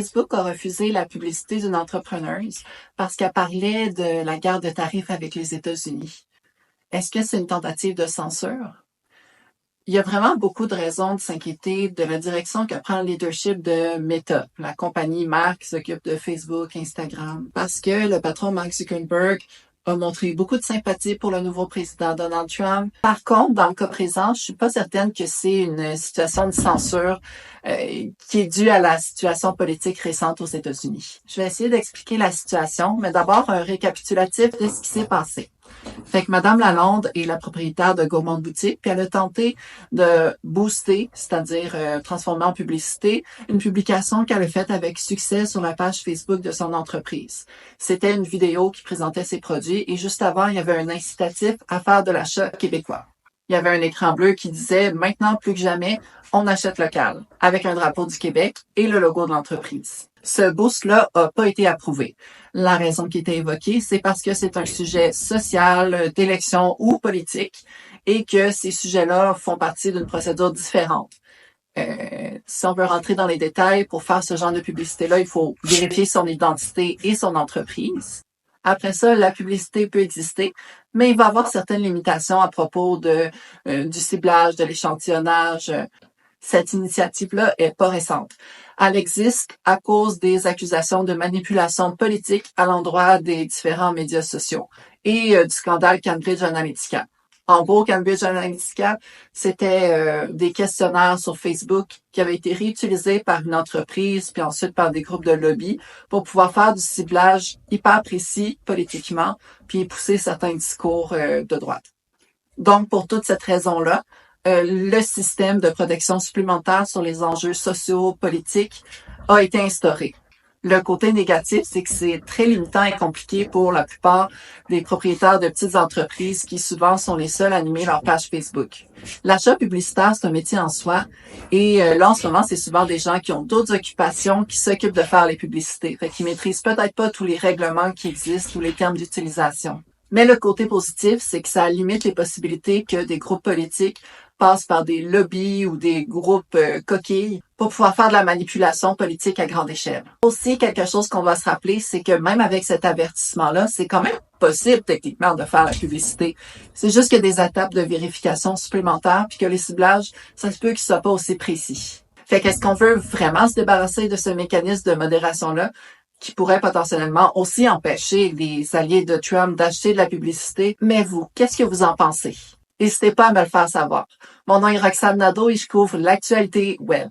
Facebook a refusé la publicité d'une entrepreneuse parce qu'elle parlait de la guerre de tarifs avec les États-Unis. Est-ce que c'est une tentative de censure? Il y a vraiment beaucoup de raisons de s'inquiéter de la direction que prend le leadership de Meta, la compagnie mère qui s'occupe de Facebook, Instagram, parce que le patron Mark Zuckerberg a montré beaucoup de sympathie pour le nouveau président Donald Trump. Par contre, dans le cas présent, je suis pas certaine que c'est une situation de censure qui est due à la situation politique récente aux États-Unis. Je vais essayer d'expliquer la situation, mais d'abord un récapitulatif de ce qui s'est passé. Fait que Madame Lalonde est la propriétaire de Gaumont Boutique, puis elle a tenté de booster, c'est-à-dire transformer en publicité, une publication qu'elle a faite avec succès sur la page Facebook de son entreprise. C'était une vidéo qui présentait ses produits et juste avant, il y avait un incitatif à faire de l'achat québécois. Il y avait un écran bleu qui disait « Maintenant, plus que jamais, on achète local » avec un drapeau du Québec et le logo de l'entreprise. Ce boost-là a pas été approuvé. La raison qui était évoquée, c'est parce que c'est un sujet social, d'élection ou politique et que ces sujets-là font partie d'une procédure différente. Si on veut rentrer dans les détails, pour faire ce genre de publicité-là, il faut vérifier son identité et son entreprise. Après ça, la publicité peut exister, mais il va y avoir certaines limitations à propos du ciblage, de l'échantillonnage. Cette initiative-là est pas récente. Elle existe à cause des accusations de manipulation politique à l'endroit des différents médias sociaux et du scandale Cambridge Analytica. En gros, Cambridge Analytica, c'était des questionnaires sur Facebook qui avaient été réutilisés par une entreprise puis ensuite par des groupes de lobby pour pouvoir faire du ciblage hyper précis politiquement puis pousser certains discours de droite. Donc, pour toute cette raison-là, le système de protection supplémentaire sur les enjeux sociaux, politiques a été instauré. Le côté négatif, c'est que c'est très limitant et compliqué pour la plupart des propriétaires de petites entreprises qui souvent sont les seuls à animer leur page Facebook. L'achat publicitaire, c'est un métier en soi et là, en ce moment, c'est souvent des gens qui ont d'autres occupations qui s'occupent de faire les publicités, fait qu'ils maîtrisent peut-être pas tous les règlements qui existent ou les termes d'utilisation. Mais le côté positif, c'est que ça limite les possibilités que des groupes politiques passent par des lobbies ou des groupes coquilles pour pouvoir faire de la manipulation politique à grande échelle. Aussi, quelque chose qu'on va se rappeler, c'est que même avec cet avertissement-là, c'est quand même possible techniquement de faire la publicité. C'est juste qu'il y a des étapes de vérification supplémentaires puis que les ciblages, ça se peut qu'ils soient pas aussi précis. Fait qu'est-ce qu'on veut vraiment se débarrasser de ce mécanisme de modération-là qui pourrait potentiellement aussi empêcher les alliés de Trump d'acheter de la publicité? Mais vous, qu'est-ce que vous en pensez? N'hésitez pas à me le faire savoir. Mon nom est Roxane Nadeau et je couvre l'actualité web.